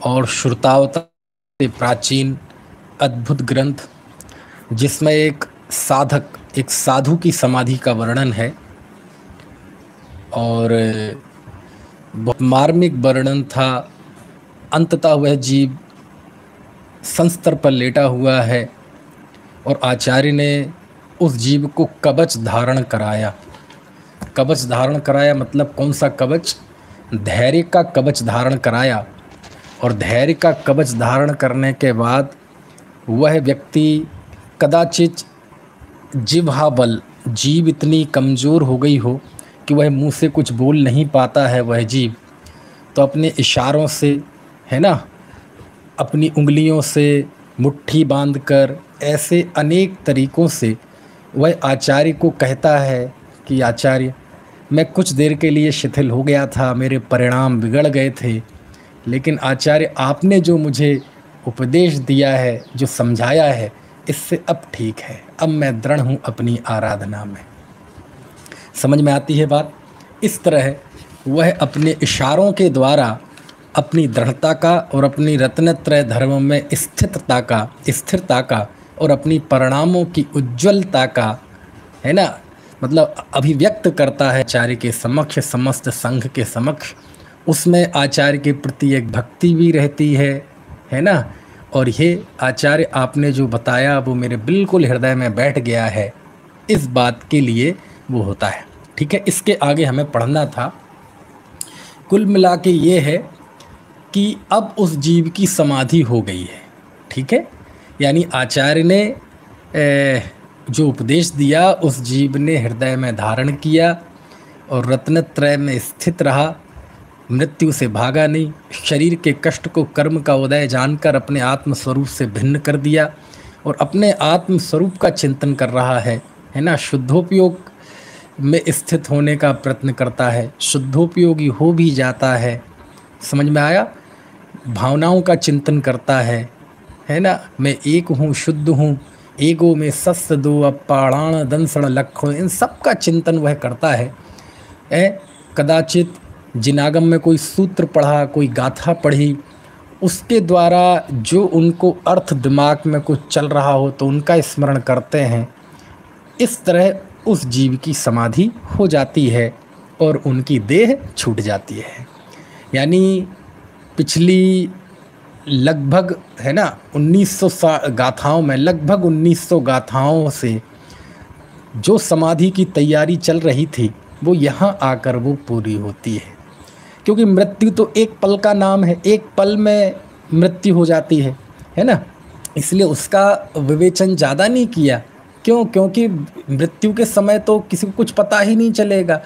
और श्रुतावतार से प्राचीन अद्भुत ग्रंथ, जिसमें एक साधक, एक साधु की समाधि का वर्णन है और बहुत मार्मिक वर्णन था। अंततः वह जीव संस्तर पर लेटा हुआ है और आचार्य ने उस जीव को कवच धारण कराया। कवच धारण कराया मतलब कौन सा कवच? धैर्य का कवच धारण कराया। और धैर्य का कवच धारण करने के बाद वह व्यक्ति कदाचित जिह्वा बल, जीव इतनी कमज़ोर हो गई हो कि वह मुंह से कुछ बोल नहीं पाता है वह जीव, तो अपने इशारों से, है ना, अपनी उंगलियों से मुट्ठी बांधकर, ऐसे अनेक तरीक़ों से वह आचार्य को कहता है कि आचार्य, मैं कुछ देर के लिए शिथिल हो गया था, मेरे परिणाम बिगड़ गए थे, लेकिन आचार्य आपने जो मुझे उपदेश दिया है, जो समझाया है, इससे अब ठीक है, अब मैं दृढ़ हूँ अपनी आराधना में। समझ में आती है बात? इस तरह वह अपने इशारों के द्वारा अपनी दृढ़ता का और अपनी रत्नत्रय धर्म में स्थिरता का और अपनी परिणामों की उज्ज्वलता का, है ना, मतलब अभिव्यक्त करता है आचार्य के समक्ष, समस्त संघ के समक्ष। उसमें आचार्य के प्रति एक भक्ति भी रहती है ना। और ये आचार्य आपने जो बताया वो मेरे बिल्कुल हृदय में बैठ गया है, इस बात के लिए वो होता है। ठीक है, इसके आगे हमें पढ़ना था। कुल मिला के ये है कि अब उस जीव की समाधि हो गई है। ठीक है, यानी आचार्य ने जो उपदेश दिया उस जीव ने हृदय में धारण किया और रत्नत्रय में स्थित रहा, मृत्यु से भागा नहीं, शरीर के कष्ट को कर्म का उदय जानकर अपने आत्म स्वरूप से भिन्न कर दिया और अपने आत्म स्वरूप का चिंतन कर रहा है ना। शुद्धोपयोग में स्थित होने का प्रयत्न करता है, शुद्धोपयोगी हो भी जाता है। समझ में आया? भावनाओं का चिंतन करता है ना। मैं एक हूँ, शुद्ध हूँ, एगो में सस्य दो अपाणान दंसण लक्षण, इन सब का चिंतन वह करता है। कदाचित जिनागम में कोई सूत्र पढ़ा, कोई गाथा पढ़ी, उसके द्वारा जो उनको अर्थ दिमाग में कुछ चल रहा हो तो उनका स्मरण करते हैं। इस तरह उस जीव की समाधि हो जाती है और उनकी देह छूट जाती है। यानी पिछली लगभग, है ना, 1900 गाथाओं में, लगभग 1900 गाथाओं से जो समाधि की तैयारी चल रही थी वो यहाँ आकर वो पूरी होती है। क्योंकि मृत्यु तो एक पल का नाम है, एक पल में मृत्यु हो जाती है ना। इसलिए उसका विवेचन ज़्यादा नहीं किया। क्यों? क्योंकि मृत्यु के समय तो किसी को कुछ पता ही नहीं चलेगा।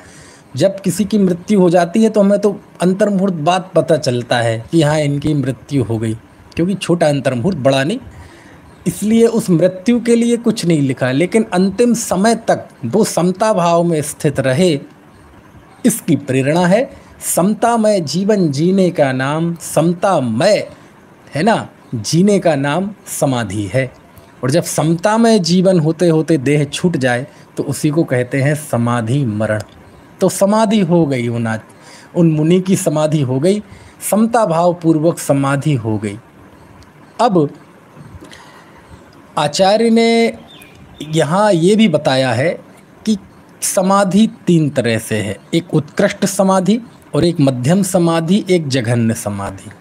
जब किसी की मृत्यु हो जाती है तो हमें तो अंतर्मुहूर्त बाद पता चलता है कि हाँ इनकी मृत्यु हो गई, क्योंकि छोटा अंतर्मुहूर्त, बड़ा नहीं। इसलिए उस मृत्यु के लिए कुछ नहीं लिखा, लेकिन अंतिम समय तक वो समता भाव में स्थित रहे, इसकी प्रेरणा है। समतामय जीवन जीने का नाम, समतामय, है ना, जीने का नाम समाधि है। और जब समतामय जीवन होते होते देह छूट जाए तो उसी को कहते हैं समाधि मरण। तो समाधि हो गई, उन मुनि की समाधि हो गई, समता भाव पूर्वक समाधि हो गई। अब आचार्य ने यहाँ ये भी बताया है कि समाधि 3 तरह से है, एक उत्कृष्ट समाधि और एक मध्यम समाधि, एक जघन्य समाधि।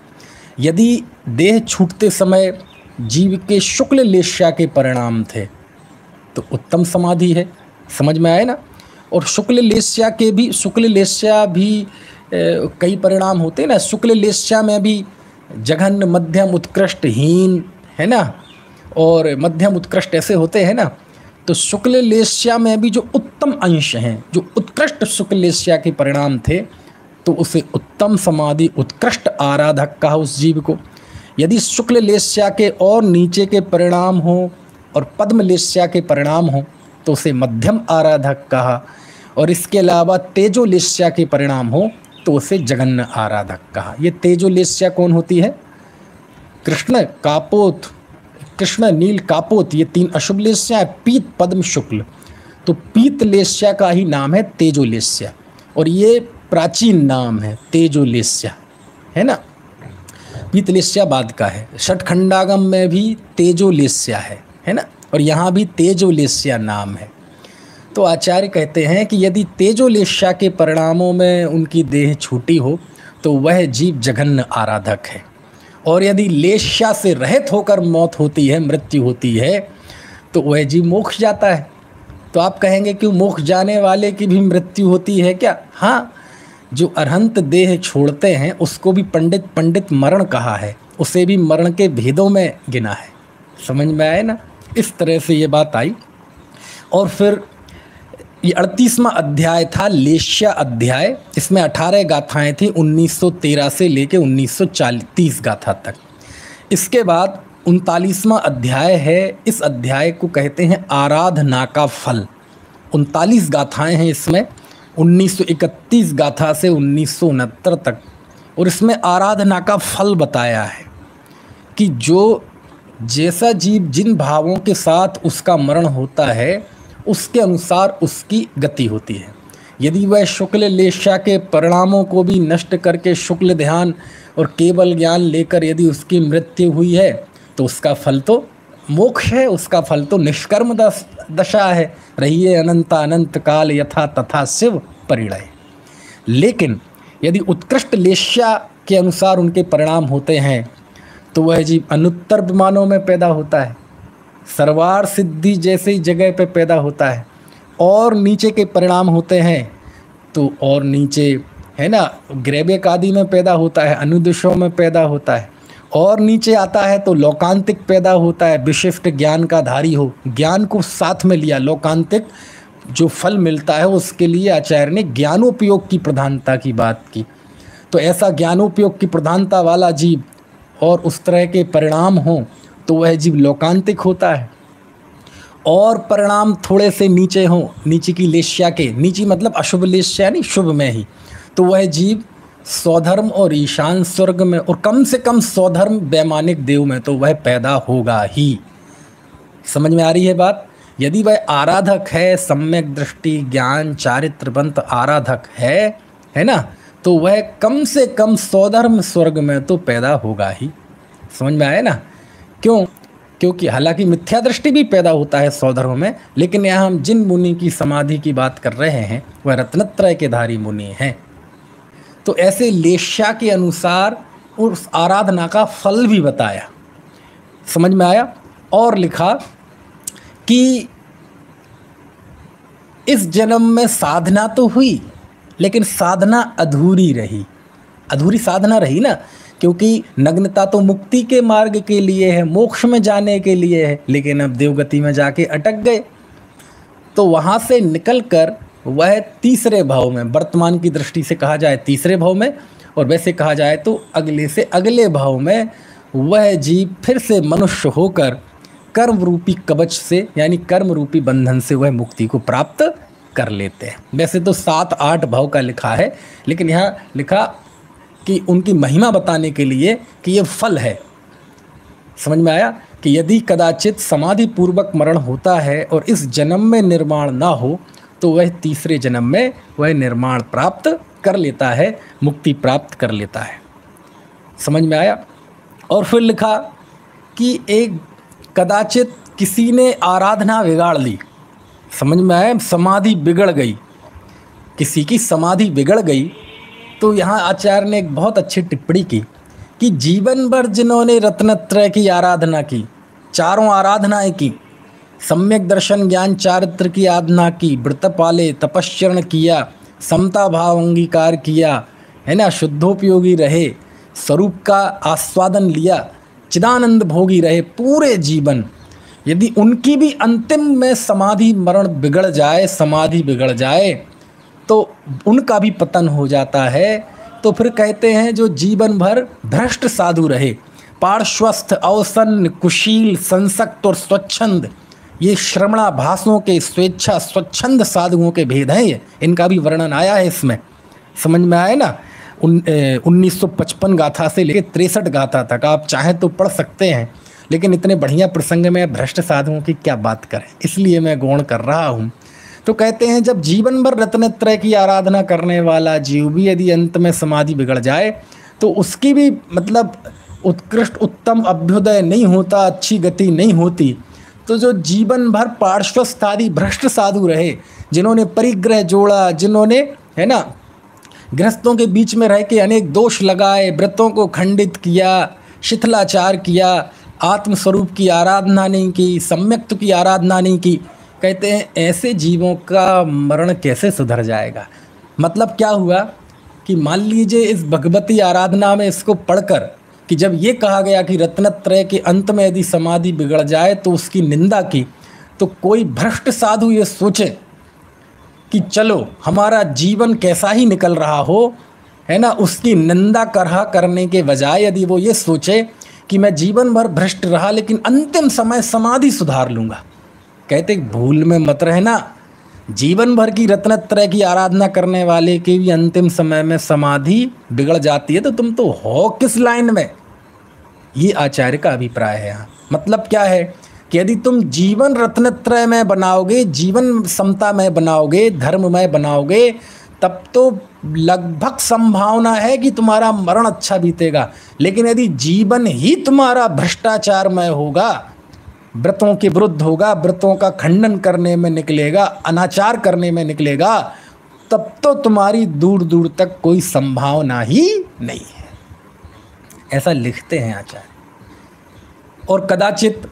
यदि देह छूटते समय जीव के शुक्ल लेस्या के परिणाम थे तो उत्तम समाधि है। समझ में आए ना? और शुक्ल लेस्या भी कई परिणाम होते हैं ना। शुक्ल लेस्या में भी जघन्य, मध्यम, उत्कृष्ट, हीन, है ना, और मध्यम उत्कृष्ट ऐसे होते हैं ना। तो शुक्ल लेस्या में भी जो उत्तम अंश हैं, जो उत्कृष्ट शुक्ल लेस्या के परिणाम थे, तो उसे उत्तम समाधि, उत्कृष्ट आराधक कहा उस जीव को। यदि शुक्ल लेस्या के और नीचे के परिणाम हो और पद्म लेस्या के परिणाम हो तो उसे मध्यम आराधक कहा। और इसके अलावा तेजो लेस्या के परिणाम हो तो उसे जघन्य आराधक कहा। ये तेजो लेस्या कौन होती है? कृष्ण, कापोत, कृष्ण, नील, कापोत, ये 3 अशुभ लेस्या है। पीत, पद्म, शुक्ल, तो पीत लेस्या का ही नाम है तेजो लेस्या, और ये प्राचीन नाम है तेजो लेस्या, है ना। पीतलेस्या बाद का है। षटखंडागम में भी तेजोलेस्या है ना, और यहाँ भी तेजोलेस्या नाम है। तो आचार्य कहते हैं कि यदि तेजोलेस्या के परिणामों में उनकी देह छूटी हो तो वह जीव जघन्य आराधक है, और यदि लेस्या से रहित होकर मौत होती है, मृत्यु होती है, तो वह जीव मोक्ष जाता है। तो आप कहेंगे कि मोक्ष जाने वाले की भी मृत्यु होती है क्या? हाँ, जो अरहंत देह छोड़ते हैं उसको भी पंडित मरण कहा है, उसे भी मरण के भेदों में गिना है। समझ में आए ना? इस तरह से ये बात आई। और फिर ये 38वां अध्याय था, लेस्या अध्याय। इसमें 18 गाथाएं थी, 1913 से लेके 1930 गाथा तक। इसके बाद 39वां अध्याय है। इस अध्याय को कहते हैं आराधना का फल। 39 गाथाएं हैं इसमें, 1931 गाथा से 1969 तक। और इसमें आराधना का फल बताया है कि जो जैसा जीव जिन भावों के साथ उसका मरण होता है उसके अनुसार उसकी गति होती है। यदि वह शुक्ल लेस्या के परिणामों को भी नष्ट करके शुक्ल ध्यान और केवल ज्ञान लेकर यदि उसकी मृत्यु हुई है तो उसका फल तो मोक्ष है, उसका फल तो निष्कर्म दशा है, रहिए अनंत काल यथा तथा शिव परिणय। लेकिन यदि उत्कृष्ट लेस्या के अनुसार उनके परिणाम होते हैं तो वह जीव अनुत्तर विमानों में पैदा होता है, सर्वार सिद्धि जैसी जगह पे पैदा होता है। और नीचे के परिणाम होते हैं तो और नीचे है ना, ग्रैबिक आदि में पैदा होता है, अनुदिशों में पैदा होता है। और नीचे आता है तो लोकांतिक पैदा होता है, विशिष्ट ज्ञान का धारी हो। ज्ञान को साथ में लिया, लोकांतिक जो फल मिलता है उसके लिए आचार्य ने ज्ञानोपयोग की प्रधानता की बात की। तो ऐसा ज्ञानोपयोग की प्रधानता वाला जीव और उस तरह के परिणाम हों तो वह जीव लोकांतिक होता है। और परिणाम थोड़े से नीचे हों, नीचे की लेस्या के, नीचे मतलब अशुभ लेस्या नहीं, शुभ में ही, तो वह जीव स्वधर्म और ईशान स्वर्ग में, और कम से कम स्वधर्म वैमानिक देव में तो वह पैदा होगा ही। समझ में आ रही है बात? यदि वह आराधक है, सम्यक दृष्टि ज्ञान चारित्रवंत आराधक है ना, तो वह कम से कम स्वधर्म स्वर्ग में तो पैदा होगा ही। समझ में आया ना? क्यों? क्योंकि हालांकि मिथ्या दृष्टि भी पैदा होता है स्वधर्म में, लेकिन यहाँ हम जिन मुनि की समाधि की बात कर रहे हैं वह रत्नत्रय के धारी मुनि हैं। तो ऐसे लेस्या के अनुसार उस आराधना का फल भी बताया। समझ में आया? और लिखा कि इस जन्म में साधना तो हुई लेकिन साधना अधूरी रही। अधूरी साधना रही ना, क्योंकि नग्नता तो मुक्ति के मार्ग के लिए है, मोक्ष में जाने के लिए है, लेकिन अब देवगति में जाके अटक गए। तो वहाँ से निकलकर वह तीसरे भाव में, वर्तमान की दृष्टि से कहा जाए तीसरे भाव में, और वैसे कहा जाए तो अगले से अगले भाव में वह जीव फिर से मनुष्य होकर कर्म रूपी कवच से यानी कर्म रूपी बंधन से वह मुक्ति को प्राप्त कर लेते हैं। वैसे तो 7-8 भाव का लिखा है, लेकिन यहाँ लिखा कि उनकी महिमा बताने के लिए कि ये फल है। समझ में आया? कि यदि कदाचित समाधि पूर्वक मरण होता है और इस जन्म में निर्माण ना हो तो वह तीसरे जन्म में वह निर्माण प्राप्त कर लेता है, मुक्ति प्राप्त कर लेता है। समझ में आया? और फिर लिखा कि एक कदाचित किसी ने आराधना बिगाड़ ली। समझ में आया? समाधि बिगड़ गई, किसी की समाधि बिगड़ गई। तो यहाँ आचार्य ने एक बहुत अच्छी टिप्पणी की कि जीवन भर जिन्होंने रत्नत्रय की आराधना की, चारों आराधनाएं की, सम्यक दर्शन ज्ञान चारित्र की आराधना की, व्रत पाले, तपश्चरण किया, समता भाव अंगीकार किया, है ना, शुद्धोपयोगी रहे, स्वरूप का आस्वादन लिया, चिदानंद भोगी रहे पूरे जीवन, यदि उनकी भी अंतिम में समाधि मरण बिगड़ जाए, समाधि बिगड़ जाए तो उनका भी पतन हो जाता है। तो फिर कहते हैं जो जीवन भर भ्रष्ट साधु रहे, पार्श्वस्थ, अवसन्न, कुशील, संसक्त और स्वच्छंद, ये श्रवणाभासों के स्वेच्छा स्वच्छंद साधुओं के भेद हैं। ये इनका भी वर्णन आया है इसमें। समझ में आया ना? 1955 गाथा से लेकर 63 गाथा तक आप चाहें तो पढ़ सकते हैं, लेकिन इतने बढ़िया प्रसंग में भ्रष्ट साधुओं की क्या बात करें, इसलिए मैं गौण कर रहा हूँ। तो कहते हैं जब जीवन भर रत्नत्रय की आराधना करने वाला जीव भी यदि अंत में समाधि बिगड़ जाए तो उसकी भी मतलब उत्कृष्ट उत्तम अभ्युदय नहीं होता, अच्छी गति नहीं होती, तो जो जीवन भर पार्श्वस्थ आदि भ्रष्ट साधु रहे, जिन्होंने परिग्रह जोड़ा, जिन्होंने है ना गृहस्थों के बीच में रह के अनेक दोष लगाए, व्रतों को खंडित किया, शिथिलाचार किया, आत्मस्वरूप की आराधना नहीं की, सम्यक्त्व की आराधना नहीं की, कहते हैं ऐसे जीवों का मरण कैसे सुधर जाएगा। मतलब क्या हुआ कि मान लीजिए इस भगवती आराधना में इसको पढ़कर कि जब ये कहा गया कि रत्नत्रय के अंत में यदि समाधि बिगड़ जाए तो उसकी निंदा की, तो कोई भ्रष्ट साधु ये सोचे कि चलो हमारा जीवन कैसा ही निकल रहा हो, है ना, उसकी निंदा करने के बजाय यदि वो ये सोचे कि मैं जीवन भर भ्रष्ट रहा लेकिन अंतिम समय समाधि सुधार लूँगा, कहते भूल में मत रहना। जीवन भर की रत्नत्रय की आराधना करने वाले के भी अंतिम समय में समाधि बिगड़ जाती है, तो तुम तो हो किस लाइन में। ये आचार्य का अभिप्राय है यहाँ। मतलब क्या है कि यदि तुम जीवन रत्नत्रय में बनाओगे, जीवन समता में बनाओगे, धर्म में बनाओगे, तब तो लगभग संभावना है कि तुम्हारा मरण अच्छा बीतेगा। लेकिन यदि जीवन ही तुम्हारा भ्रष्टाचार में होगा, व्रतों के विरुद्ध होगा, व्रतों का खंडन करने में निकलेगा, अनाचार करने में निकलेगा, तब तो तुम्हारी दूर दूर तक कोई संभावना ही नहीं है। ऐसा लिखते हैं आचार्य। और कदाचित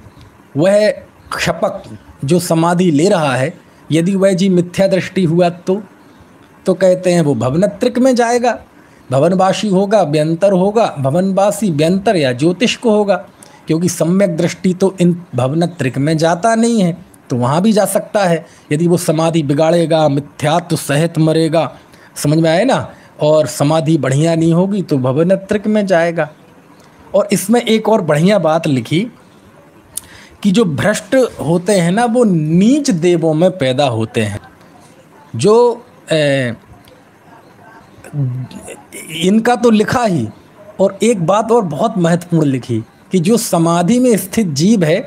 वह क्षपक जो समाधि ले रहा है, यदि वह जी मिथ्या दृष्टि हुआ तो कहते हैं वो भवनत्रिक में जाएगा, भवनवासी होगा, व्यंतर होगा, भवनवासी व्यंतर या ज्योतिष को होगा, क्योंकि सम्यक दृष्टि तो इन भवनत्रिक में जाता नहीं है, तो वहाँ भी जा सकता है। यदि वो समाधि बिगाड़ेगा, मिथ्यात्व सहित मरेगा, समझ में आए ना, और समाधि बढ़िया नहीं होगी तो भवनत्रिक में जाएगा। और इसमें एक और बढ़िया बात लिखी कि जो भ्रष्ट होते हैं ना, वो नीच देवों में पैदा होते हैं। जो इनका तो लिखा ही, और एक बात और बहुत महत्वपूर्ण लिखी कि जो समाधि में स्थित जीव है,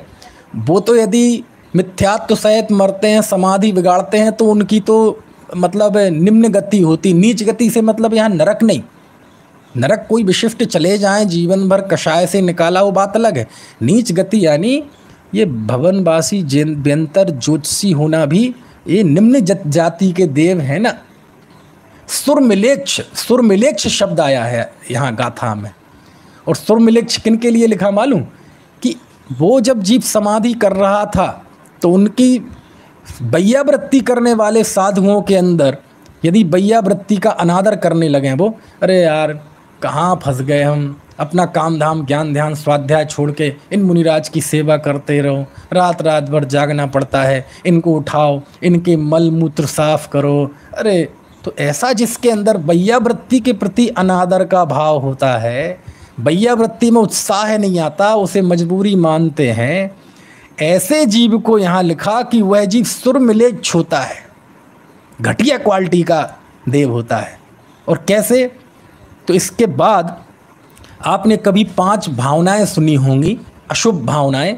वो तो यदि मिथ्यात्व सहित मरते हैं, समाधि बिगाड़ते हैं, तो उनकी तो मतलब निम्न गति होती। नीच गति से मतलब यहाँ नरक नहीं, नरक कोई विशिष्ट चले जाएं, जीवन भर कषाय से निकाला, वो बात अलग है। नीच गति यानी ये भवनवासी व्यंतर ज्योतिषी होना भी ये निम्न जाति के देव हैं ना। सुरमिलेक्ष शब्द आया है यहाँ गाथा में। और सुरमिलेक्ष किन के लिए लिखा मालूम, कि वो जब जीव समाधि कर रहा था तो उनकी बैयावृत्ति करने वाले साधुओं के अंदर यदि बैयावृत्ति का अनादर करने लगे वो, अरे यार कहाँ फंस गए हम, अपना काम धाम ज्ञान ध्यान स्वाध्याय छोड़ के इन मुनिराज की सेवा करते रहो, रात रात भर जागना पड़ता है, इनको उठाओ, इनके मल मूत्र साफ करो। अरे तो ऐसा जिसके अंदर बैयावृत्ति के प्रति अनादर का भाव होता है, बैयावृत्ति में उत्साह नहीं आता, उसे मजबूरी मानते हैं, ऐसे जीव को यहाँ लिखा कि वह जीव सुरमिलेच्छ होता है, घटिया क्वालिटी का देव होता है। और कैसे, तो इसके बाद आपने कभी 5 भावनाएं सुनी होंगी, अशुभ भावनाएं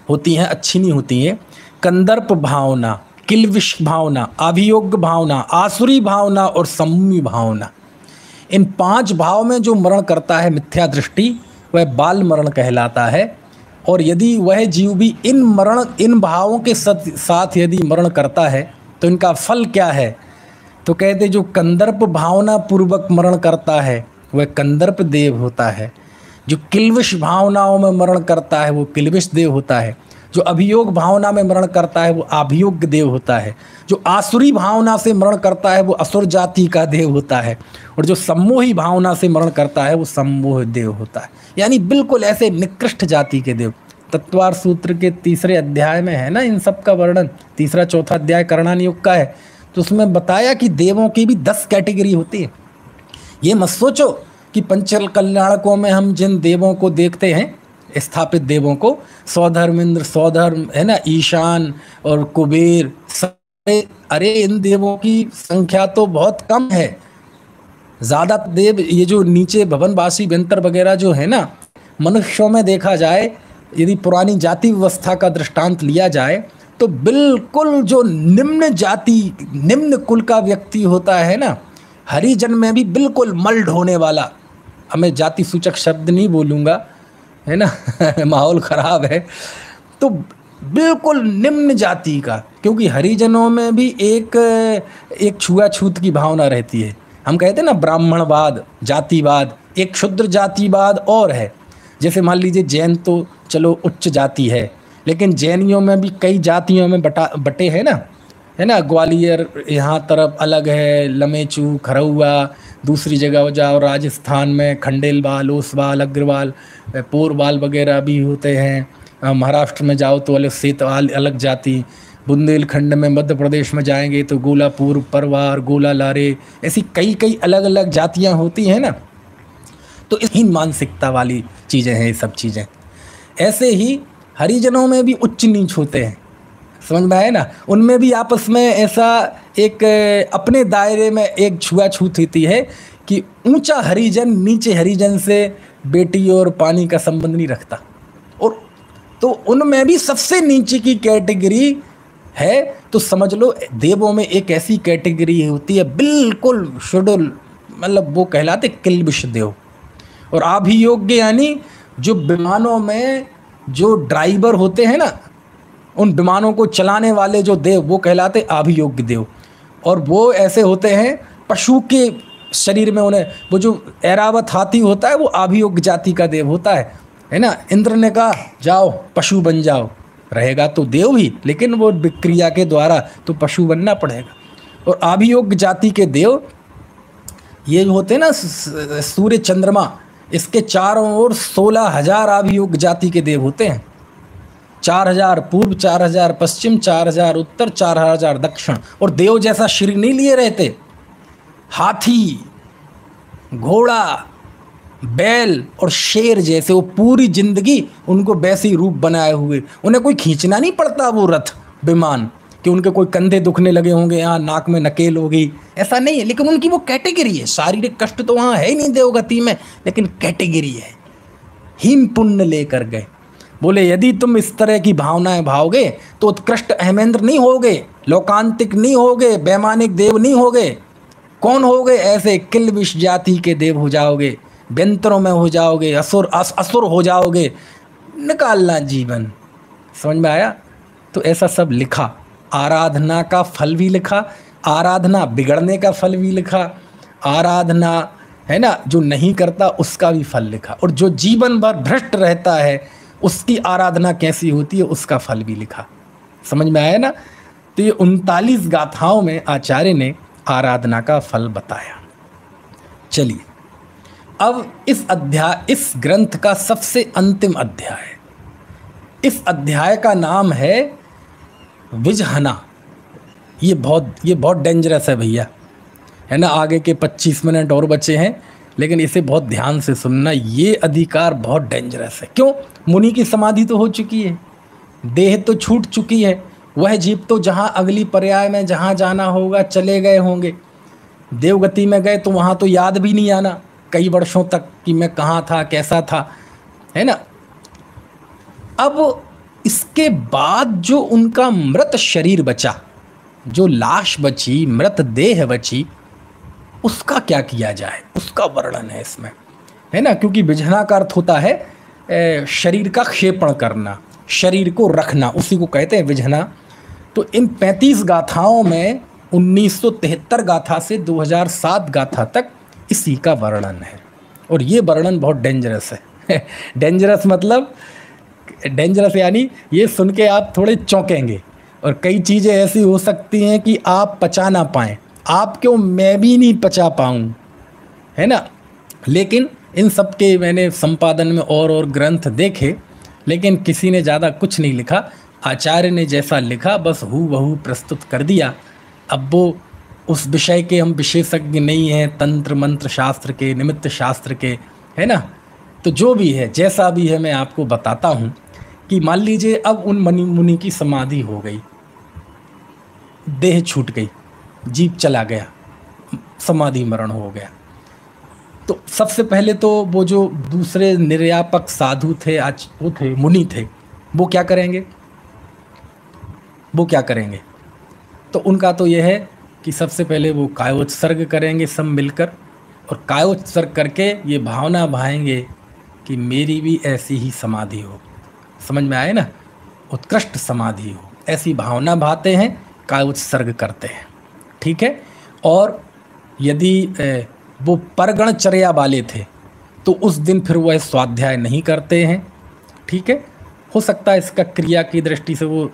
होती हैं, अच्छी नहीं होती हैं। कंदर्प भावना, किल्विष भावना, अभियोग भावना, आसुरी भावना और सम्मोही भावना। इन 5 भाव में जो मरण करता है मिथ्या दृष्टि, वह बाल मरण कहलाता है। और यदि वह जीव भी इन भावों के साथ यदि मरण करता है तो इनका फल क्या है, तो कहते जो कंदर्प भावना पूर्वक मरण करता है वह कंदर्प देव होता है, जो किल्विष भावनाओं में मरण करता है वो किल्विष देव होता है, जो अभियोग भावना में मरण करता है वो अभियोग देव होता है, जो आसुरी भावना से मरण करता है वो असुर जाति का देव होता है, और जो सम्मोही भावना से मरण करता है वो सम्मोह देव होता है। यानी बिल्कुल ऐसे निकृष्ट जाति के देव। तत्वार सूत्र के 3रे अध्याय में है ना इन सब का वर्णन, 3रा 4था अध्याय करणानि योग का है, तो उसमें बताया कि देवों की भी 10 कैटेगरी होती है। ये मत सोचो कि पंचल कल्याणकों में हम जिन देवों को देखते हैं, स्थापित देवों को, सौधर्म इंद्र, सौधर्म है ना, ईशान और कुबेर, अरे इन देवों की संख्या तो बहुत कम है। ज़्यादा देव ये जो नीचे भवनवासी व्यंतर वगैरह जो है ना, मनुष्यों में देखा जाए, यदि पुरानी जाति व्यवस्था का दृष्टांत लिया जाए तो बिल्कुल जो निम्न जाति निम्न कुल का व्यक्ति होता है ना, हरिजन में भी बिल्कुल मल्ड होने वाला, मैं जाति सूचक शब्द नहीं बोलूँगा, है ना माहौल खराब है। तो बिल्कुल निम्न जाति का, क्योंकि हरिजनों में भी एक छुआछूत की भावना रहती है। हम कहते हैं ना ब्राह्मणवाद, जातिवाद, एक क्षुद्र जातिवाद और है। जैसे मान लीजिए जैन तो चलो उच्च जाति है, लेकिन जैनियों में भी कई जातियों में बटे हैं ना, है ना। ग्वालियर यहाँ तरफ अलग है, लमेचू, खरौआ, दूसरी जगह जाओ राजस्थान में खंडेलवाल, ओसवाल, अग्रवाल, पोरवाल वगैरह भी होते हैं। महाराष्ट्र में जाओ तो अलग सेतवाल अलग जाति, बुंदेलखंड में, मध्य प्रदेश में जाएंगे तो गोलापुर, परवार, गोला लारे, ऐसी कई कई अलग अलग जातियाँ होती हैं ना। तो इस हीन मानसिकता वाली चीज़ें हैं ये सब चीज़ें। ऐसे ही हरिजनों में भी उच्च नीच होते हैं, समझ में आए ना। उनमें भी आपस में ऐसा एक अपने दायरे में एक छुआछूत होती है कि ऊंचा हरिजन नीचे हरिजन से बेटी और पानी का संबंध नहीं रखता। और तो उनमें भी सबसे नीचे की कैटेगरी है, तो समझ लो देवों में एक ऐसी कैटेगरी होती है बिल्कुल शेड्यूल, मतलब वो कहलाते किल्बिश देव। और अभियोग्य यानी जो विमानों में जो ड्राइवर होते हैं ना, उन विमानों को चलाने वाले जो देव, वो कहलाते अभियोग्य देव। और वो ऐसे होते हैं पशु के शरीर में, उन्हें वो जो ऐरावत हाथी होता है वो अभियोग्य जाति का देव होता है ना। इंद्र ने कहा जाओ पशु बन जाओ, रहेगा तो देव ही, लेकिन वो विक्रिया के द्वारा तो पशु बनना पड़ेगा। और अभियोग्य जाति के देव ये होते हैं ना, सूर्य चंद्रमा, इसके चारों ओर 16,000 अभियोग्य जाति के देव होते हैं। 4,000 पूर्व, 4,000 पश्चिम, 4,000 उत्तर, 4,000 दक्षिण। और देव जैसा शरीर नहीं लिए रहते, हाथी, घोड़ा, बैल और शेर जैसे वो पूरी जिंदगी उनको वैसे ही रूप बनाए हुए, उन्हें कोई खींचना नहीं पड़ता वो रथ विमान कि उनके कोई कंधे दुखने लगे होंगे, यहाँ नाक में नकेल होगी, ऐसा नहीं है। लेकिन उनकी वो कैटेगरी है, शारीरिक कष्ट तो वहाँ है ही नहीं देवगति में, लेकिन कैटेगरी है। हीन पुण्य लेकर गए, बोले यदि तुम इस तरह की भावनाएं भाओगे तो उत्कृष्ट अहमेंद्र नहीं होगे, लोकांतिक नहीं होगे, वैमानिक देव नहीं होगे। कौन होगे? ऐसे किल्बिश जाति के देव हो जाओगे, व्यंतरों में हो जाओगे, असुर हो जाओगे, निकालना जीवन। समझ में आया? तो ऐसा सब लिखा, आराधना का फल भी लिखा, आराधना बिगड़ने का फल भी लिखा, आराधना है ना जो नहीं करता उसका भी फल लिखा, और जो जीवन भर भ्रष्ट रहता है उसकी आराधना कैसी होती है उसका फल भी लिखा। समझ में आया ना? तो ये 39 गाथाओं में आचार्य ने आराधना का फल बताया। चलिए अब इस ग्रंथ का सबसे अंतिम अध्याय, इस अध्याय का नाम है विजहना। ये बहुत डेंजरस है भैया, है ना। आगे के 25 मिनट और बचे हैं, लेकिन इसे बहुत ध्यान से सुनना। ये अधिकार बहुत डेंजरस है। क्यों? मुनि की समाधि तो हो चुकी है, देह तो छूट चुकी है, वह जीव तो जहाँ अगली पर्याय में जहाँ जाना होगा चले गए होंगे। देवगति में गए तो वहाँ तो याद भी नहीं आना कई वर्षों तक कि मैं कहाँ था, कैसा था, है ना। अब इसके बाद जो उनका मृत शरीर बचा, जो लाश बची, मृत देह बची, उसका क्या किया जाए, उसका वर्णन है इसमें, है ना। क्योंकि विजहना का अर्थ होता है शरीर का क्षेपण करना, शरीर को रखना, उसी को कहते हैं विजहना। तो इन 35 गाथाओं में 1973 गाथा से 2007 गाथा तक इसी का वर्णन है। और ये वर्णन बहुत डेंजरस है डेंजरस मतलब डेंजरस यानी ये सुन के आप थोड़े चौंकेंगे, और कई चीज़ें ऐसी हो सकती हैं कि आप पचा ना पाएँ। आप क्यों, मैं भी नहीं पचा पाऊँ, है ना। लेकिन इन सब के मैंने संपादन में और ग्रंथ देखे, लेकिन किसी ने ज़्यादा कुछ नहीं लिखा। आचार्य ने जैसा लिखा बस हूबहू प्रस्तुत कर दिया। अब वो उस विषय के हम विशेषज्ञ नहीं हैं, तंत्र मंत्र शास्त्र के, निमित्त शास्त्र के, है ना। तो जो भी है, जैसा भी है, मैं आपको बताता हूँ कि मान लीजिए अब उन मुनि की समाधि हो गई, देह छूट गई, जीव चला गया, समाधि मरण हो गया। तो सबसे पहले तो वो जो दूसरे निर्यापक साधु थे, आज वो थे मुनि थे, वो क्या करेंगे? तो उनका तो यह है कि सबसे पहले वो कायोत्सर्ग करेंगे सब मिलकर, और कायोत्सर्ग करके ये भावना भाएंगे कि मेरी भी ऐसी ही समाधि हो। समझ में आए ना, उत्कृष्ट समाधि हो, ऐसी भावना भाते हैं, काय उत्सर्ग करते हैं। ठीक है। और यदि वो परगणचर्या वाले थे तो उस दिन फिर वह स्वाध्याय नहीं करते हैं। ठीक है। हो सकता है इसका क्रिया की दृष्टि से वो,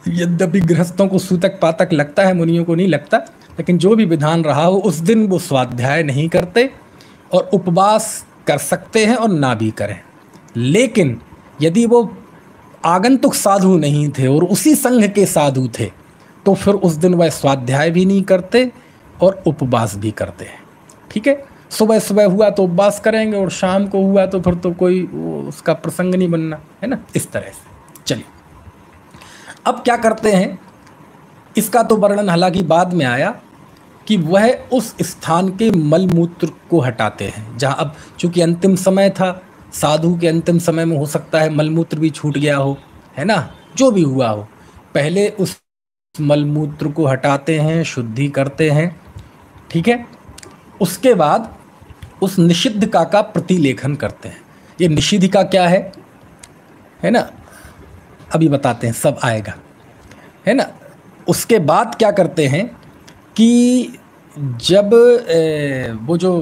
यद्यपि गृहस्थों को सूतक पातक लगता है, मुनियों को नहीं लगता, लेकिन जो भी विधान रहा हो उस दिन वो स्वाध्याय नहीं करते और उपवास कर सकते हैं और ना भी करें। लेकिन यदि वो आगंतुक साधु नहीं थे और उसी संघ के साधु थे तो फिर उस दिन वह स्वाध्याय भी नहीं करते और उपवास भी करते हैं। ठीक है। सुबह सुबह हुआ तो उपवास करेंगे और शाम को हुआ तो फिर तो कोई उसका प्रसंग नहीं बनना है ना, इस तरह से। चलिए अब क्या करते हैं, इसका तो वर्णन हालांकि बाद में आया कि वह उस स्थान के मलमूत्र को हटाते हैं जहाँ, अब चूंकि अंतिम समय था, साधु के अंतिम समय में हो सकता है मलमूत्र भी छूट गया हो, है ना, जो भी हुआ हो, पहले उस मलमूत्र को हटाते हैं, शुद्धि करते हैं। ठीक है। उसके बाद उस निषिद्धिका का प्रतिलेखन करते हैं। ये निषिद्धिका क्या है ना, अभी बताते हैं, सब आएगा, है ना। उसके बाद क्या करते हैं कि जब वो जो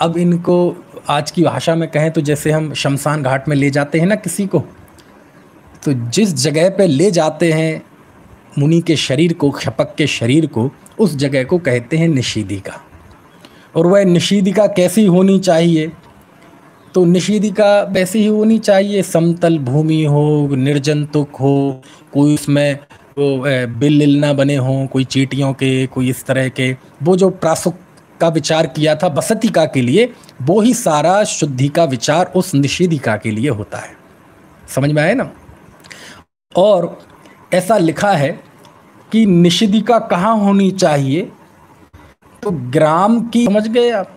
अब इनको आज की भाषा में कहें तो जैसे हम शमशान घाट में ले जाते हैं ना किसी को, तो जिस जगह पे ले जाते हैं मुनि के शरीर को, क्षपक के शरीर को, उस जगह को कहते हैं निषिद्धिका। और वह निषिद्धिका कैसी होनी चाहिए, तो निषिद्धिका वैसी ही होनी चाहिए, समतल भूमि हो, निर्जंतुक हो, कोई उसमें बिल ना बने हों, कोई चींटियों के, कोई इस तरह के। वो जो प्रासुक का विचार किया था बसतिका के लिए, वो ही सारा शुद्धि का विचार उस निषिद्धिका के लिए होता है। समझ में आए ना। और ऐसा लिखा है कि निषिद्धिका कहाँ होनी चाहिए, तो ग्राम की, समझ गए आप,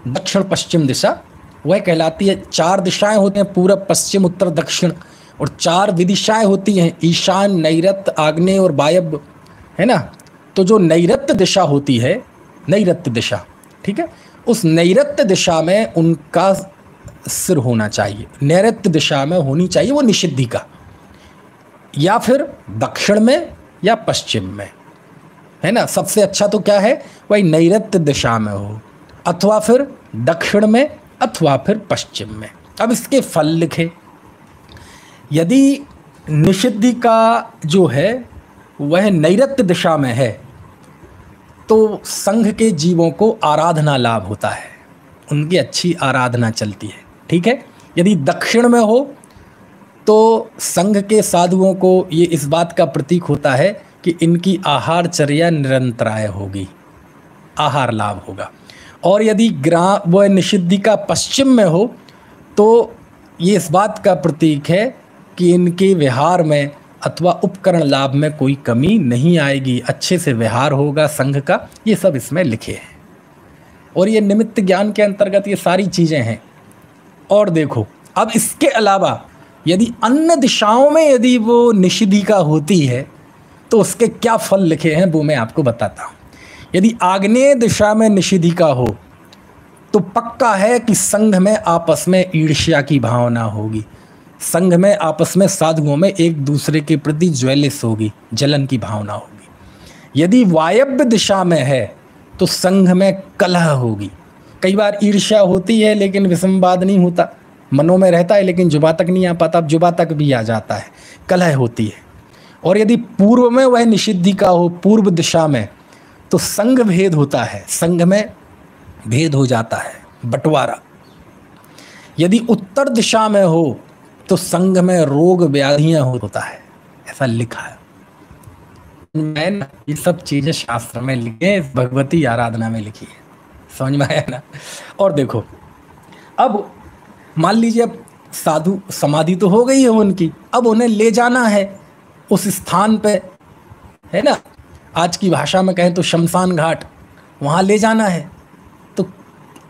दक्षिण पश्चिम दिशा वह कहलाती है। 4 दिशाएं होती हैं, पूरब पश्चिम उत्तर दक्षिण, और 4 विदिशाएं होती हैं, ईशान नैऋत्य आग्नेय और वायव्य, है ना। तो जो नैऋत्य दिशा होती है, नैऋत्य दिशा, ठीक है, उस नैऋत्य दिशा में उनका सिर होना चाहिए, नैऋत्य दिशा में होनी चाहिए वो निषिद्धिका, या फिर दक्षिण में या पश्चिम में, है ना। सबसे अच्छा तो क्या है, वही नैऋत्य दिशा में हो, अथवा फिर दक्षिण में, अथवा फिर पश्चिम में। अब इसके फल लिखे। यदि निषिद्धिका जो है वह नैऋत्य दिशा में है तो संघ के जीवों को आराधना लाभ होता है, उनकी अच्छी आराधना चलती है। ठीक है। यदि दक्षिण में हो तो संघ के साधुओं को ये इस बात का प्रतीक होता है कि इनकी आहारचर्या निरंतराय होगी, आहार लाभ होगा। और यदि वह निषिद्धिका पश्चिम में हो तो ये इस बात का प्रतीक है कि इनके विहार में अथवा उपकरण लाभ में कोई कमी नहीं आएगी, अच्छे से विहार होगा संघ का। ये सब इसमें लिखे हैं और ये निमित्त ज्ञान के अंतर्गत ये सारी चीज़ें हैं। और देखो, अब इसके अलावा यदि अन्य दिशाओं में यदि वो निषिद्धिका होती है तो उसके क्या फल लिखे हैं वो मैं आपको बताता हूँ। यदि आग्नेय दिशा में निषिद्धिका हो तो पक्का है कि संघ में आपस में ईर्ष्या की भावना होगी, संघ में आपस में साधुओं में एक दूसरे के प्रति ज्वेलिस होगी, जलन की भावना होगी। यदि वायव्य दिशा में है तो संघ में कलह होगी। कई बार ईर्ष्या होती है लेकिन विसंवाद नहीं होता, मनों में रहता है लेकिन जुबा तक नहीं आ पाता, अब जुबा तक भी आ जाता है, कलह होती है। और यदि पूर्व में वह निषिद्धिका हो, पूर्व दिशा में, तो संघ भेद होता है, संघ में भेद हो जाता है, बंटवारा। यदि उत्तर दिशा में हो तो संघ में रोग व्याधियां होता है, ऐसा लिखा है। मैंने ये सब चीजें शास्त्र में लिखी है, भगवती आराधना में लिखी है। समझ में आया ना। और देखो, अब मान लीजिए अब साधु समाधि तो हो गई है उनकी, अब उन्हें ले जाना है उस स्थान पे, है ना, आज की भाषा में कहें तो शमशान घाट, वहाँ ले जाना है। तो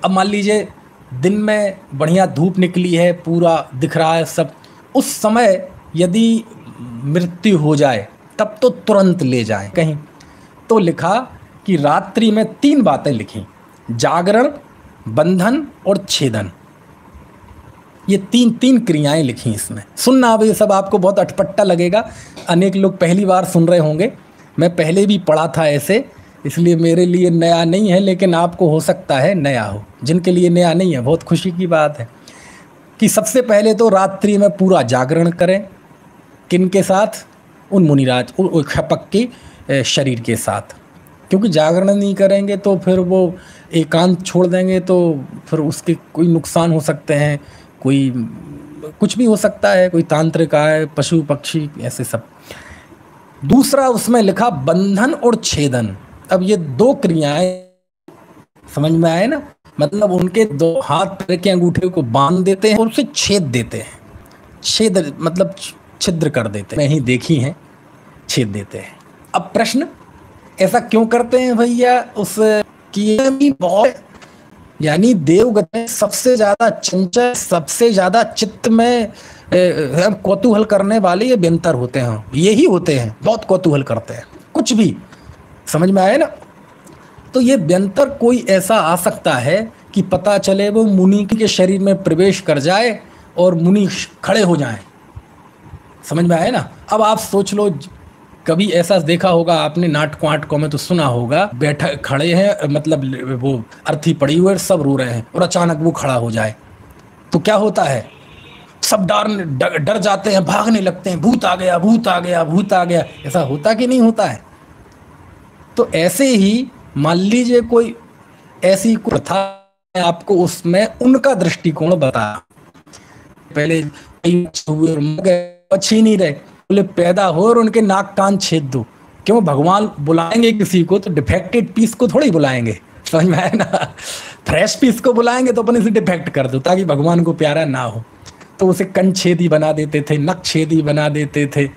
अब मान लीजिए दिन में बढ़िया धूप निकली है, पूरा दिख रहा है सब, उस समय यदि मृत्यु हो जाए तब तो तुरंत ले जाएं कहीं। तो लिखा कि रात्रि में 3 बातें लिखी, जागरण, बंधन और छेदन। ये तीन तीन क्रियाएं लिखी इसमें। सुनना, अब ये सब आपको बहुत अटपटा लगेगा, अनेक लोग पहली बार सुन रहे होंगे, मैं पहले भी पढ़ा था ऐसे, इसलिए मेरे लिए नया नहीं है, लेकिन आपको हो सकता है नया हो। जिनके लिए नया नहीं है बहुत खुशी की बात है कि सबसे पहले तो रात्रि में पूरा जागरण करें। किनके साथ? उन मुनिराज, क्षपक के शरीर के साथ, क्योंकि जागरण नहीं करेंगे तो फिर वो एकांत छोड़ देंगे तो फिर उसके कोई नुकसान हो सकते हैं, कोई कुछ भी हो सकता है, कोई तांत्रिक आए, पशु पक्षी, ऐसे सब। दूसरा उसमें लिखा बंधन और छेदन। अब ये दो क्रियाएं समझ में आए ना, मतलब उनके दो हाथ पैर के अंगूठे को बांध देते हैं और उसे छेद देते हैं। छेद मतलब छिद्र कर देते हैं, नहीं देखी हैं, छेद देते हैं। अब प्रश्न, ऐसा क्यों करते हैं भैया? उस किए भी बहुत, यानी देवगत में सबसे ज्यादा चंचल, सबसे ज्यादा चित्त में कौतूहल करने वाले ये व्यंतर होते हैं, यही होते हैं, बहुत कौतूहल करते हैं कुछ भी। समझ में आए ना? तो ये व्यंतर कोई ऐसा आ सकता है कि पता चले वो मुनि के शरीर में प्रवेश कर जाए और मुनि खड़े हो जाएं। समझ में आए ना? अब आप सोच लो, कभी ऐसा देखा होगा आपने, नाटकों वाटकों में तो सुना होगा, बैठा खड़े हैं, मतलब वो अर्थी पड़ी हुई है, सब रो रहे हैं और अचानक वो खड़ा हो जाए तो क्या होता है? सब डर जाते हैं, भागने लगते हैं, भूत आ गया, भूत आ गया, भूत आ गया। ऐसा होता कि नहीं होता है? तो ऐसे ही मान लीजिए कोई ऐसी प्रथा, आपको उसमें उनका दृष्टिकोण बता। पहले अच्छी नहीं रहे, बोले पैदा हो और उनके नाक कान छेद दो। क्यों? भगवान बुलाएंगे किसी को तो डिफेक्टेड पीस को थोड़ी बुलाएंगे, समझ में आया ना? फ्रेश पीस को बुलाएंगे तो अपने से डिफेक्ट कर दो ताकि भगवान को प्यारा ना हो। तो उसे कंठ छेदी बना देते थे, नक छेदी बना देते थे,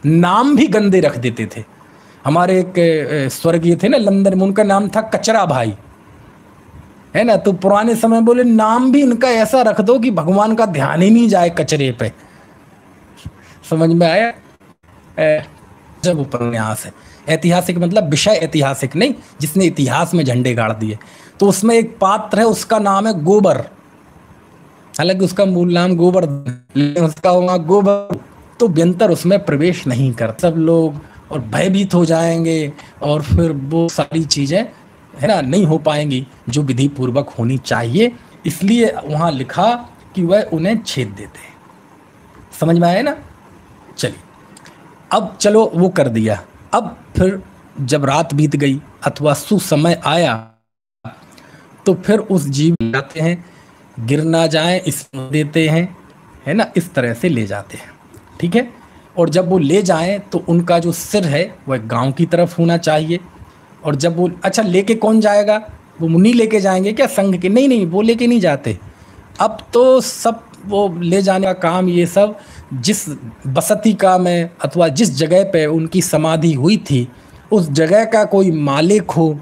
नाम भी गंदे रख देते थे। हमारे एक स्वर्गीय थे ना लंदन में, उनका नाम था कचरा भाई, है ना? तो पुराने समय बोले नाम भी इनका ऐसा रख दो कि भगवान का ध्यान ही नहीं जाए कचरे पे। समझ में आया? जब उपन्यास है ऐतिहासिक, मतलब विषय ऐतिहासिक नहीं, जिसने इतिहास में झंडे गाड़ दिए। तो उसमें एक पात्र है, उसका नाम है गोबर, हालांकि उसका मूल नाम गोबर, लेकिन उसका वहां गोबर। तो व्यंतर उसमें प्रवेश नहीं कर, सब लोग और भयभीत हो जाएंगे और फिर वो सारी चीजें, है ना, नहीं हो पाएंगी जो विधि पूर्वक होनी चाहिए। इसलिए वहां लिखा कि वह उन्हें छेद देते हैं। समझ में आया ना? चलिए, अब चलो वो कर दिया। अब फिर जब रात बीत गई अथवा सुसमय आया तो फिर उस जीव जाते हैं, गिर ना जाए इसमें देते हैं, है ना, इस तरह से ले जाते हैं। ठीक है? और जब वो ले जाएं तो उनका जो सिर है वह गांव की तरफ होना चाहिए। और जब वो, अच्छा लेके कौन जाएगा? वो मुनि लेके जाएंगे क्या संघ के? नहीं नहीं, वो लेके नहीं जाते। अब तो सब वो ले जाने का काम, ये सब जिस बसती का में अथवा जिस जगह पे उनकी समाधि हुई थी उस जगह का कोई मालिक हो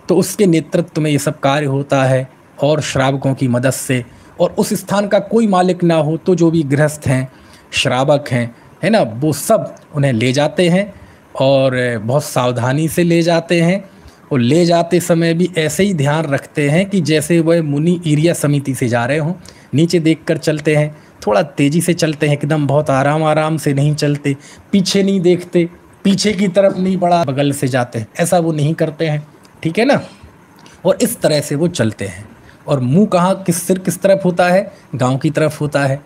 तो उसके नेतृत्व में ये सब कार्य होता है, और श्रावकों की मदद से। और उस स्थान का कोई मालिक ना हो तो जो भी गृहस्थ हैं, श्रावक हैं, है ना, वो सब उन्हें ले जाते हैं और बहुत सावधानी से ले जाते हैं। और ले जाते समय भी ऐसे ही ध्यान रखते हैं कि जैसे वह मुनि ईरिया समिति से जा रहे हों, नीचे देखकर चलते हैं, थोड़ा तेज़ी से चलते हैं, एकदम बहुत आराम आराम से नहीं चलते, पीछे नहीं देखते, पीछे की तरफ नहीं बढ़ा बगल से जाते हैं, ऐसा वो नहीं करते हैं। ठीक है ना? और इस तरह से वो चलते हैं। और मुंह कहाँ, किस सिर किस तरफ होता है? गांव की तरफ होता है।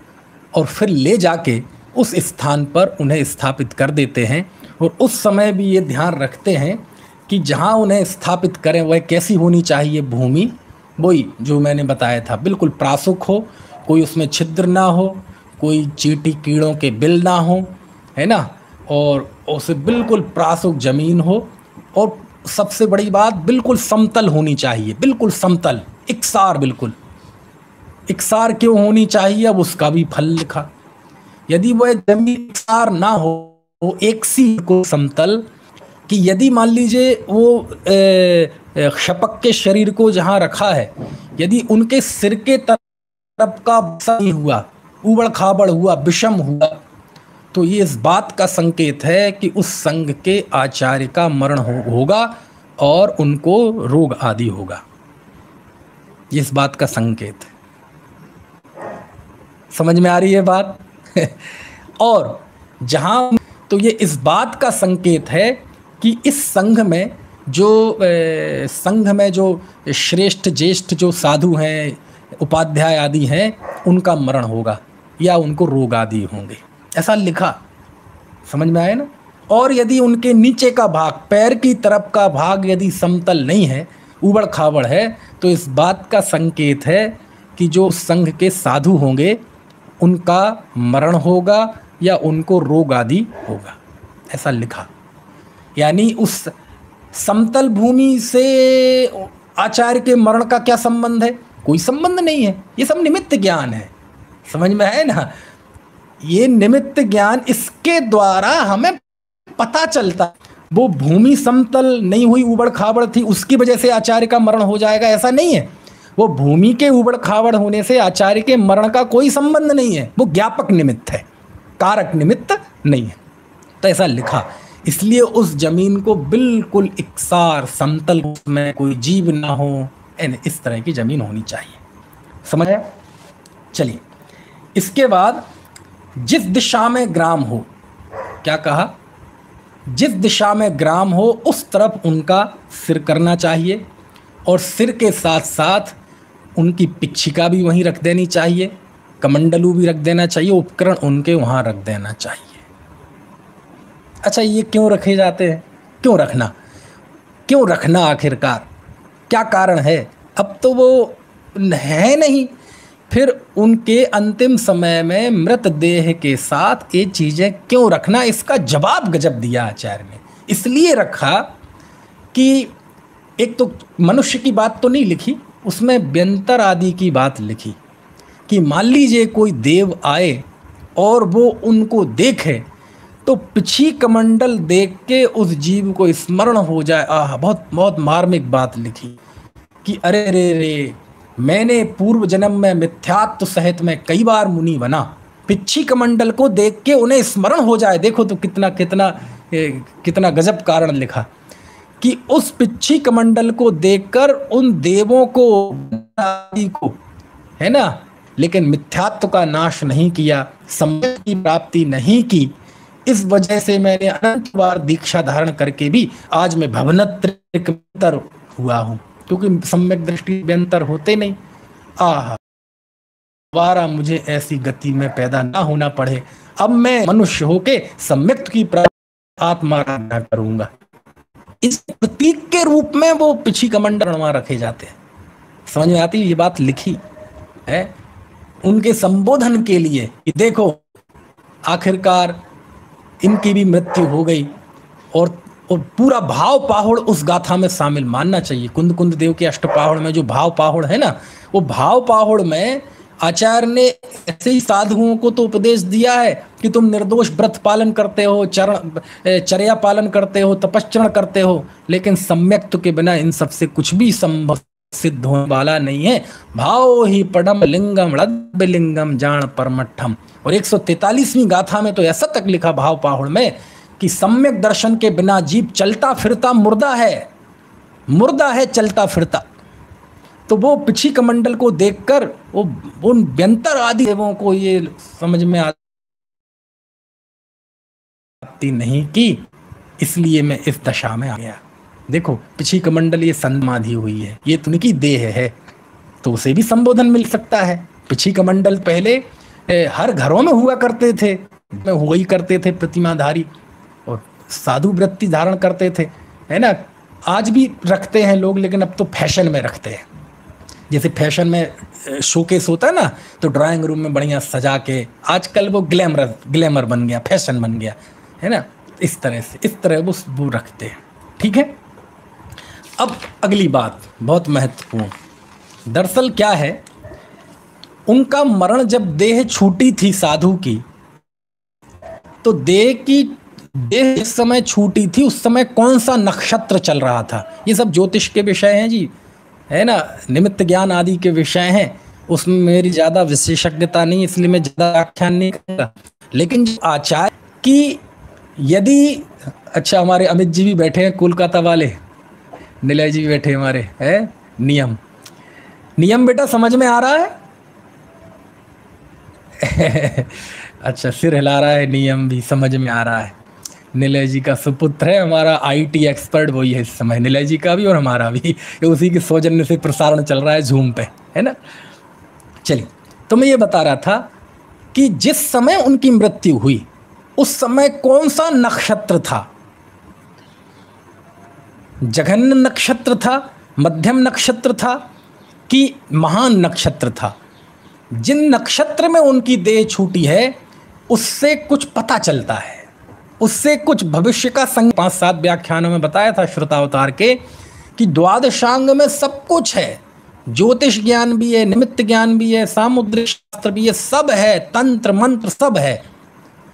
और फिर ले जाके उस स्थान पर उन्हें स्थापित कर देते हैं। और उस समय भी ये ध्यान रखते हैं कि जहाँ उन्हें स्थापित करें वह कैसी होनी चाहिए भूमि, वही जो मैंने बताया था, बिल्कुल प्रासुक हो, कोई उसमें छिद्र ना हो, कोई चींटी कीड़ों के बिल ना हो, है ना, और उसे बिल्कुल प्रासुक जमीन हो। और सबसे बड़ी बात, बिल्कुल समतल होनी चाहिए, बिल्कुल समतल, इकसार, बिल्कुल इकसार क्यों होनी चाहिए? अब उसका भी फल लिखा। यदि वह जमीन इकसार ना हो, एक सी को समतल, कि यदि मान लीजिए वो क्षपक के शरीर को जहाँ रखा है, यदि उनके सिर के तरफ का नहीं हुआ, उबड़ खाबड़ हुआ, विषम हुआ, तो ये इस बात का संकेत है कि उस संघ के आचार्य का मरण होगा और उनको रोग आदि होगा। ये इस बात का संकेत है। समझ में आ रही है बात? और जहां तो ये इस बात का संकेत है कि इस संघ में जो श्रेष्ठ ज्येष्ठ जो साधु हैं, उपाध्याय आदि हैं, उनका मरण होगा या उनको रोग आदि होंगे, ऐसा लिखा। समझ में आया ना? और यदि उनके नीचे का भाग, पैर की तरफ का भाग यदि समतल नहीं है, उबड़ खाबड़ है, तो इस बात का संकेत है कि जो संघ के साधु होंगे उनका मरण होगा या उनको रोग आदि होगा, ऐसा लिखा। यानी उस समतल भूमि से आचार्य के मरण का क्या संबंध है? कोई संबंध नहीं है, ये सब निमित्त ज्ञान है। समझ में है ना? ये निमित्त ज्ञान, इसके द्वारा हमें पता चलता है। वो भूमि समतल नहीं हुई, उबड़ खाबड़ थी, उसकी वजह से आचार्य का मरण हो जाएगा, ऐसा नहीं है। वो भूमि के उबड़ खाबड़ होने से आचार्य के मरण का कोई संबंध नहीं है, वो ज्ञापक निमित्त है, कारक निमित्त नहीं है। तो ऐसा लिखा। इसलिए उस जमीन को बिल्कुल इकसार समतल, में कोई जीव ना हो, इस तरह की जमीन होनी चाहिए। समझ आया? चलिए, इसके बाद जिस दिशा में ग्राम हो, क्या कहा? जिस दिशा में ग्राम हो उस तरफ उनका सिर करना चाहिए, और सिर के साथ साथ उनकी पिच्छिका भी वहीं रख देनी चाहिए, कमंडलू भी रख देना चाहिए, उपकरण उनके वहाँ रख देना चाहिए। अच्छा, ये क्यों रखे जाते हैं? क्यों रखना आखिरकार क्या कारण है? अब तो वो है नहीं, फिर उनके अंतिम समय में मृतदेह के साथ ये चीज़ें क्यों रखना, इसका जवाब गजब दिया आचार्य ने। इसलिए रखा कि एक तो मनुष्य की बात तो नहीं लिखी, उसमें व्यंतर आदि की बात लिखी कि मान लीजिए कोई देव आए और वो उनको देखे, तो पिछी कमंडल देख के उस जीव को स्मरण हो जाए। बहुत बहुत मार्मिक बात लिखी कि अरे रे रे, मैंने पूर्व जन्म में मिथ्यात्व सहित में कई बार मुनि बना। पिछी कमंडल को देख के उन्हें स्मरण हो जाए। देखो तो कितना गजब कारण लिखा कि उस पिछी कमंडल को देखकर उन देवों को है ना, लेकिन मिथ्यात्व का नाश नहीं किया, सम्यक की प्राप्ति नहीं की। इस वजह से मैंने अनंत बार दीक्षा धारण करके भी आज मैं भवनत्र हुआ हूँ, क्योंकि सम्यक दृष्टि व्यंतर होते नहीं। दोबारा मुझे ऐसी गति में पैदा ना होना पड़े, अब मैं मनुष्य होके सम्यक की प्राप्ति आत्माराधना करूंगा। इस प्रतीक के रूप में वो पिछी कमंडल वहां रखे जाते हैं। समझ में आती है? ये बात लिखी है उनके संबोधन के लिए कि देखो आखिरकार इनकी भी मृत्यु हो गई, और पूरा भाव पाहुड़ उस गाथा में शामिल मानना चाहिए। कुंद कुंद देव के अष्टपाहुड़ में जो भाव पाहुड़ है ना, वो भाव पाहुड़ में आचार्य ने ऐसे ही साधुओं को तो उपदेश दिया है कि तुम निर्दोष व्रत पालन करते हो, चर्या पालन करते हो, तपस्चरण करते हो, लेकिन सम्यक्त्व के बिना इन सबसे कुछ भी संभव सिद्ध होने वाला नहीं है। भाव ही पडम लिंगम लद्द लिंगम जान परमठम। और 143वीं गाथा में तो ऐसा तक लिखा भाव पाहुड़ में कि सम्यक दर्शन के बिना जीव चलता फिरता मुर्दा है चलता फिरता। तो वो पिछी कमंडल को देखकर वो उन व्यंतर आदि देवों को ये समझ में आती नहीं की, इसलिए मैं इस दशा में आ गया। देखो पिछी कमंडल ये समाधि हुई है, ये तो उनकी देह है, तो उसे भी संबोधन मिल सकता है। पिछी कमंडल पहले हर घरों में हुआ करते थे, हुआ ही करते थे प्रतिमाधारी, और साधु वृत्ति धारण करते थे, है ना। आज भी रखते हैं लोग, लेकिन अब तो फैशन में रखते हैं। जैसे फैशन में शोकेस होता है ना, तो ड्राइंग रूम में बढ़िया सजा के, आजकल वो ग्लैमर बन गया, फैशन बन गया, है ना। इस तरह वो रखते हैं। ठीक है। अब अगली बात बहुत महत्वपूर्ण, दरअसल क्या है, उनका मरण जब देह छूटी थी साधु की, तो देह जिस समय छूटी थी उस समय कौन सा नक्षत्र चल रहा था, ये सब ज्योतिष के विषय हैं जी, है ना, निमित्त ज्ञान आदि के विषय हैं। उसमें मेरी ज़्यादा विशेषज्ञता नहीं, इसलिए मैं ज़्यादा व्याख्यान नहीं करूँगा। लेकिन आचार्य की यदि, अच्छा हमारे अमित जी भी बैठे हैं कोलकाता वाले, निलय जी बैठे हमारे, है नियम बेटा समझ में आ रहा अच्छा, सिर हिला रहा है, नियम भी समझ में आ रहा है। निलय जी का सुपुत्र है हमारा आईटी एक्सपर्ट, वही है इस समय, निलय जी का भी और हमारा भी। ये उसी के सौजन्य से प्रसारण चल रहा है जूम पे, है ना। चलिए, तो मैं ये बता रहा था कि जिस समय उनकी मृत्यु हुई उस समय कौन सा नक्षत्र था? जघन्य नक्षत्र था, मध्यम नक्षत्र था कि महान नक्षत्र था? जिन नक्षत्र में उनकी देह छूटी है उससे कुछ पता चलता है, उससे कुछ भविष्य का संग 5-7 व्याख्यानों में बताया था श्रुतावतार के कि द्वादशांग में सब कुछ है। ज्योतिष ज्ञान भी है, निमित्त ज्ञान भी है, सामुद्रिक शास्त्र भी है, सब है, तंत्र मंत्र सब है।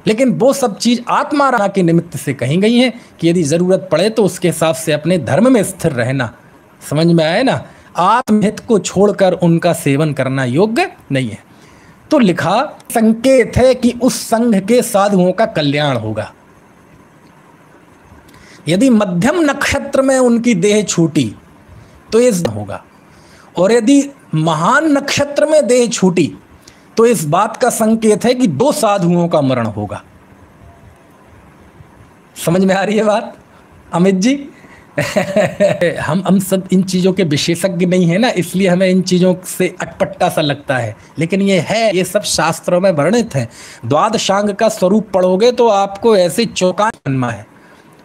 लेकिन वो सब चीज आत्मा राणा के निमित्त से कही गई है कि यदि जरूरत पड़े तो उसके हिसाब से अपने धर्म में स्थिर रहना। समझ में आए ना? आत्महित को छोड़कर उनका सेवन करना योग्य नहीं है। तो लिखा संकेत है कि उस संघ के साधुओं का कल्याण होगा। यदि मध्यम नक्षत्र में उनकी देह छूटी तो इस होगा, और यदि महान नक्षत्र में देह छूटी तो इस बात का संकेत है कि 2 साधुओं का मरण होगा। समझ में आ रही है बात अमित जी? हम सब इन चीजों के विशेषज्ञ नहीं है ना, इसलिए हमें इन चीजों से अटपटा सा लगता है, लेकिन ये है, ये सब शास्त्रों में वर्णित है। द्वादशांग का स्वरूप पढ़ोगे तो आपको ऐसे चौंका जन्मा है।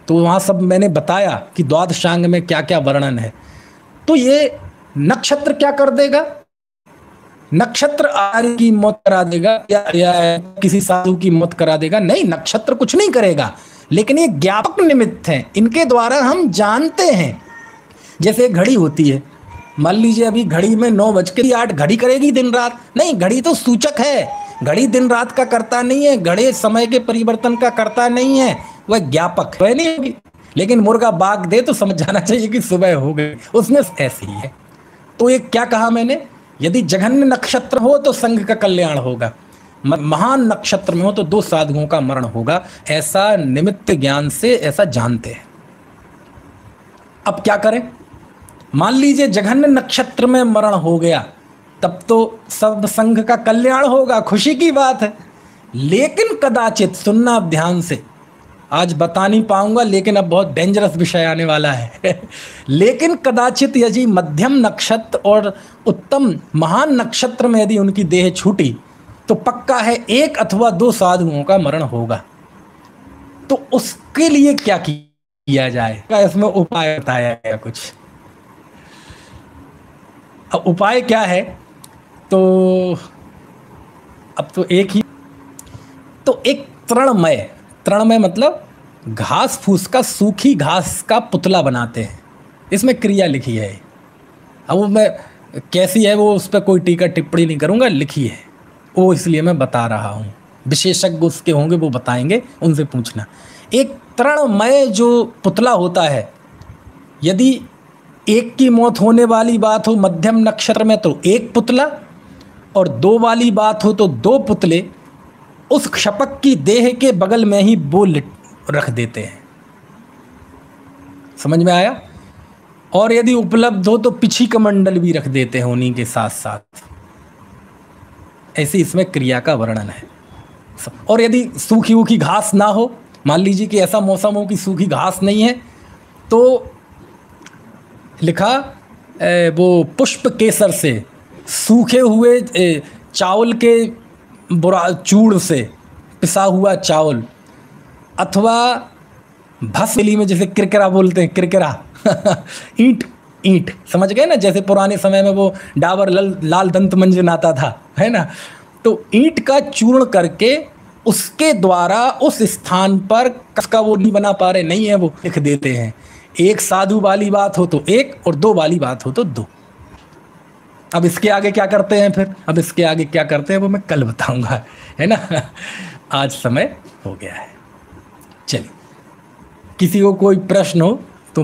तो वहां सब मैंने बताया कि द्वादशांग में क्या क्या वर्णन है। तो ये नक्षत्र क्या कर देगा? नक्षत्र आर्य की मौत करा देगा या किसी साधु की मौत करा देगा? नहीं, नक्षत्र कुछ नहीं करेगा, लेकिन ये ज्ञापक निमित्त हैं, इनके द्वारा हम जानते हैं। जैसे घड़ी होती है, मान लीजिए अभी घड़ी में 9:08 घड़ी करेगी दिन रात? नहीं, घड़ी तो सूचक है, घड़ी दिन रात का करता नहीं है, घड़ी समय के परिवर्तन का करता नहीं है, वह ज्ञापक वह नहीं होगी। लेकिन मुर्गा बाग दे तो समझ जाना चाहिए कि सुबह हो गई, उसमें ऐसी ही है। तो ये क्या कहा मैंने? यदि जघन्य नक्षत्र हो तो संघ का कल्याण होगा, महान नक्षत्र में हो तो 2 साधुओं का मरण होगा, ऐसा निमित्त ज्ञान से ऐसा जानते हैं। अब क्या करें? मान लीजिए जघन्य नक्षत्र में मरण हो गया, तब तो सब संघ का कल्याण होगा, खुशी की बात है। लेकिन कदाचित, सुनना अब ध्यान से, आज बता नहीं पाऊंगा लेकिन अब बहुत डेंजरस विषय आने वाला है। लेकिन कदाचित यदि मध्यम नक्षत्र और उत्तम महान नक्षत्र में यदि उनकी देह छूटी तो पक्का है 1 अथवा 2 साधुओं का मरण होगा। तो उसके लिए क्या किया जाए? क्या इसमें उपाय बताया गया कुछ? अब उपाय क्या है? तो अब तो एक ही, तो एक तृणमय मतलब घास फूस का, सूखी घास का पुतला बनाते हैं। इसमें क्रिया लिखी है। अब वो मैं कैसी है वो उस पर कोई टीका टिप्पणी नहीं करूँगा, लिखी है वो, इसलिए मैं बता रहा हूँ। विशेषज्ञ उसके होंगे वो बताएंगे, उनसे पूछना। एक तृणमय जो पुतला होता है, यदि एक की मौत होने वाली बात हो मध्यम नक्षत्र में तो 1 पुतला, और 2 वाली बात हो तो 2 पुतले उस क्षपक की देह के बगल में ही बोल रख देते हैं। समझ में आया? और यदि उपलब्ध हो तो पिछी कमंडल भी रख देते हैं उन्हीं के साथ साथ। ऐसी इसमें क्रिया का वर्णन है। और यदि सूखी ऊखी घास ना हो, मान लीजिए कि ऐसा मौसम हो कि सूखी घास नहीं है, तो लिखा वो पुष्प केसर से, सूखे हुए चावल के चूड़ से पिसा हुआ चावल, अथवा भस्मी में जैसे किरकिरा बोलते हैं, किरकिरा ईंट समझ गए ना, जैसे पुराने समय में वो डाबर लाल दंत मंजन आता था, है ना। तो ईंट का चूर्ण करके उसके द्वारा उस स्थान पर कसका वो नहीं बना पा रहे, नहीं है वो, लिख देते हैं। 1 साधु वाली बात हो तो 1 और 2 वाली बात हो तो 2। अब इसके आगे क्या करते हैं फिर? अब इसके आगे क्या करते हैं वो मैं कल बताऊंगा, है ना। आज समय हो गया है। चलिए, किसी को कोई प्रश्न हो तो